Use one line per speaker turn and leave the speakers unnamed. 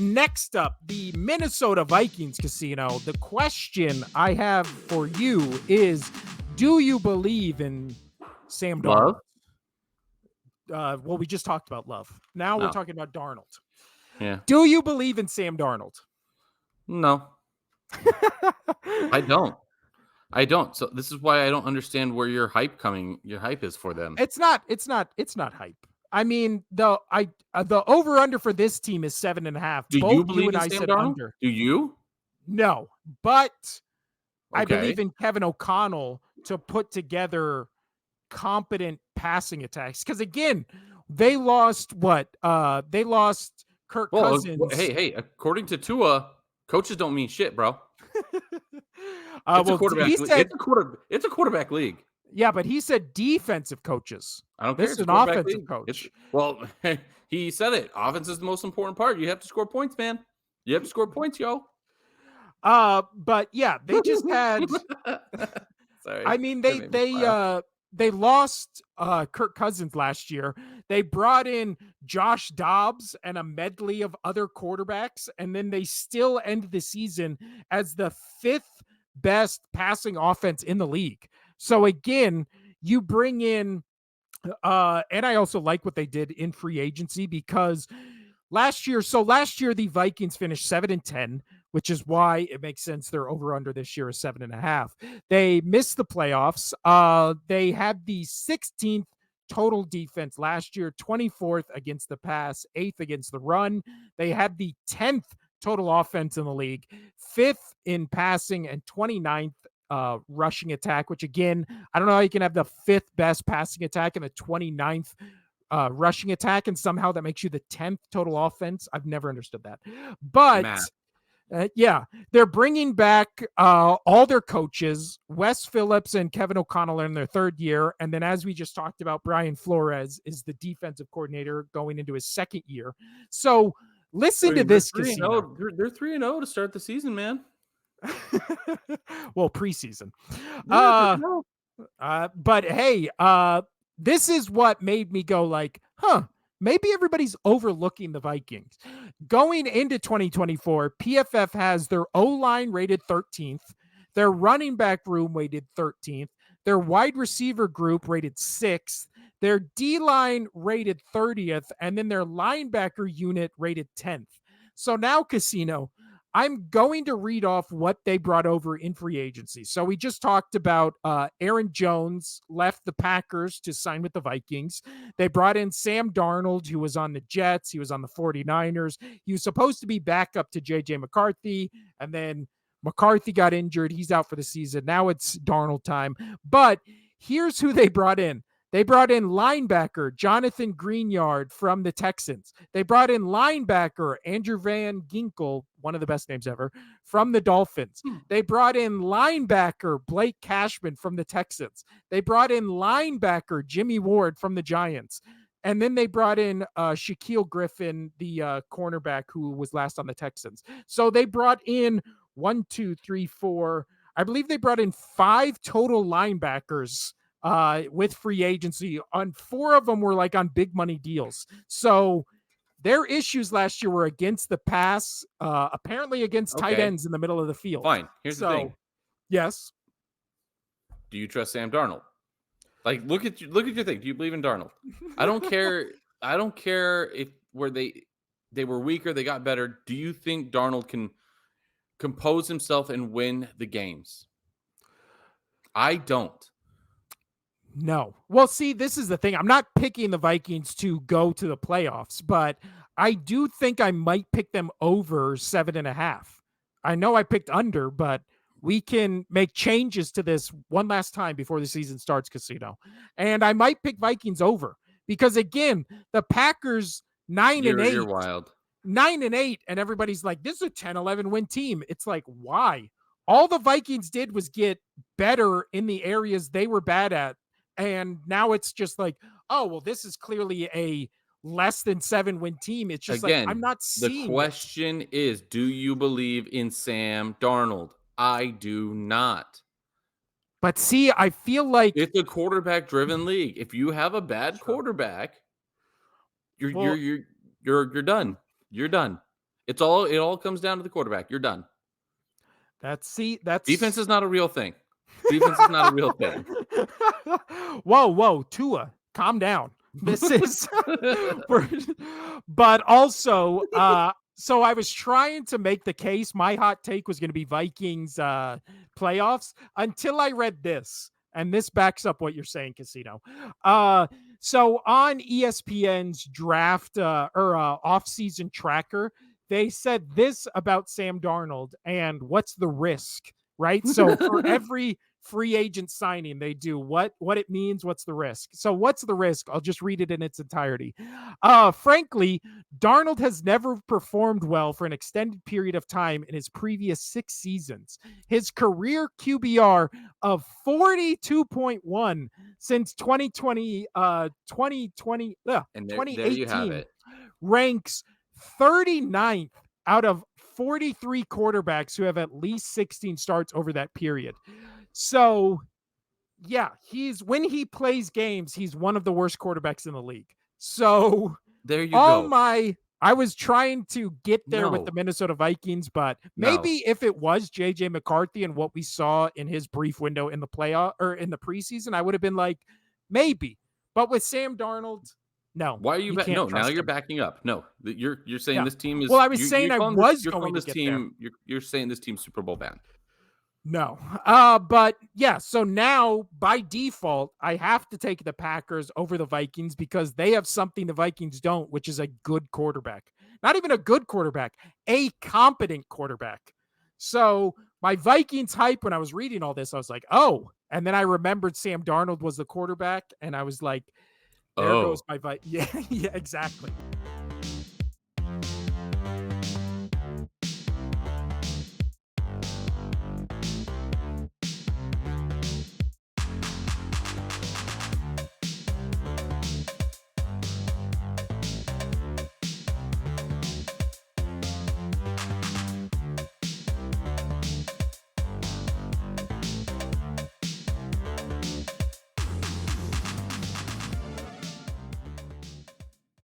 next up, the Minnesota Vikings casino. The question I have for you is, do you believe in Sam Darnold? Well, we just talked about Love. Now we're talking about Darnold.
Yeah.
Do you believe in Sam Darnold?
No. I don't. So this is why I don't understand where your hype is for them.
It's not hype. I mean, the over under for this team is 7.5.
Do
Both
you believe
and
in
I
Sam
said
Darnold?
under.
Do you?
No, but
Okay.
I believe in Kevin O'Connell to put together competent passing attacks. Because again, they lost what? They lost Kirk Cousins.
Hey, according to Tua, coaches don't mean shit, bro.
It's
a quarterback league.
Yeah, but he said defensive coaches.
I don't
This
care.
is an offensive coach.
He said it. Offense is the most important part. You have to score points, man. You have to score points, yo.
But yeah, they just had.
Sorry.
I mean, they lost Kirk Cousins last year. They brought in Josh Dobbs and a medley of other quarterbacks, and then they still ended the season as the 5th best passing offense in the league. So again, you bring in, and I also like what they did in free agency because last year the Vikings finished 7-10, which is why it makes sense their over under this year is 7.5. They missed the playoffs. They had the 16th total defense last year, 24th against the pass, 8th against the run. They had the 10th total offense in the league, 5th in passing, and 29th rushing attack, which again, I don't know how you can have the 5th best passing attack and the 29th rushing attack, and somehow that makes you the 10th total offense. I've never understood that. But yeah, they're bringing back all their coaches. Wes Phillips and Kevin O'Connell are in their 3rd year. And then, as we just talked about, Brian Flores is the defensive coordinator going into his 2nd year. So listen to this casino.
They're 3-0 to start the season, man.
Well, preseason.
Yeah,
but hey, this is what made me go like, maybe everybody's overlooking the Vikings. Going into 2024, PFF has their O-line rated 13th, their running back room rated 13th, their wide receiver group rated 6th, their D-line rated 30th, and then their linebacker unit rated 10th. So now, casino, I'm going to read off what they brought over in free agency. So we just talked about Aaron Jones left the Packers to sign with the Vikings. They brought in Sam Darnold, who was on the Jets. He was on the 49ers. He was supposed to be backup to J.J. McCarthy, and then McCarthy got injured. He's out for the season. Now it's Darnold time. But here's who they brought in. They brought in linebacker Jonathan Greenyard from the Texans. They brought in linebacker Andrew Van Ginkel, one of the best names ever, from the Dolphins. They brought in linebacker Blake Cashman from the Texans. They brought in linebacker Jimmy Ward from the Giants. And then they brought in Shaquille Griffin, the cornerback who was last on the Texans. So they brought in 1, 2, 3, 4. I believe they brought in 5 total linebackers with free agency. On 4 of them were like on big money deals. So their issues last year were against the pass, apparently against tight ends in the middle of the field.
Fine. Here's the thing.
Yes.
Do you trust Sam Darnold? Like, look at your thing. Do you believe in Darnold? I don't care. I don't care if where they were weaker, they got better. Do you think Darnold can compose himself and win the games? I don't.
No. Well, see, this is the thing. I'm not picking the Vikings to go to the playoffs, but I do think I might pick them over 7.5. I know I picked under, but we can make changes to this one last time before the season starts, casino. And I might pick Vikings over because, again, the Packers 9-8.
You're wild.
9-8, and everybody's like, this is a 10-11 win team. It's like, why? All the Vikings did was get better in the areas they were bad at. And now it's just like, oh, well, this is clearly a less than 7-win team. It's just
Again,
like, I'm not seeing
the question is, do you believe in Sam Darnold? I do not.
But see, I feel like
it's a quarterback-driven league. If you have a bad quarterback, you're done. You're done. It all comes down to the quarterback. You're done.
That's
Defense is not a real thing. Defense is not a real thing.
Whoa, Tua, calm down. This is, but also, so I was trying to make the case. My hot take was going to be Vikings playoffs until I read this, and this backs up what you're saying, Casino. So on ESPN's draft or offseason tracker, they said this about Sam Darnold and what's the risk, right? So for every free agent signing, they do what it means, what's the risk. So what's the risk? I'll just read it in its entirety. Frankly, Darnold has never performed well for an extended period of time in his previous 6 seasons. His career QBR of 42.1 since 2020
And there you have
2018
it.
ranks 39th out of 43 quarterbacks who have at least 16 starts over that period. So, yeah, when he plays games, he's one of the worst quarterbacks in the league. So,
There you go.
I was trying to get there with
No.
the Minnesota Vikings, but
No.
maybe if it was JJ McCarthy and what we saw in his brief window in the playoff or in the preseason, I would have been like, maybe. But with Sam Darnold, no.
Why are you
can't
no, now
trust
you're
him.
backing up. No. You're saying
Yeah.
this team is
Well, I was saying I was
you're
going
calling
to
this
get there.
team you're saying this team's Super Bowl bound.
No. But yeah, so now by default, I have to take the Packers over the Vikings because they have something the Vikings don't, which is a good quarterback. Not even a good quarterback, a competent quarterback. So my Vikings hype when I was reading all this, I was like, oh, and then I remembered Sam Darnold was the quarterback, and I was like, there goes
Oh.
my yeah, exactly.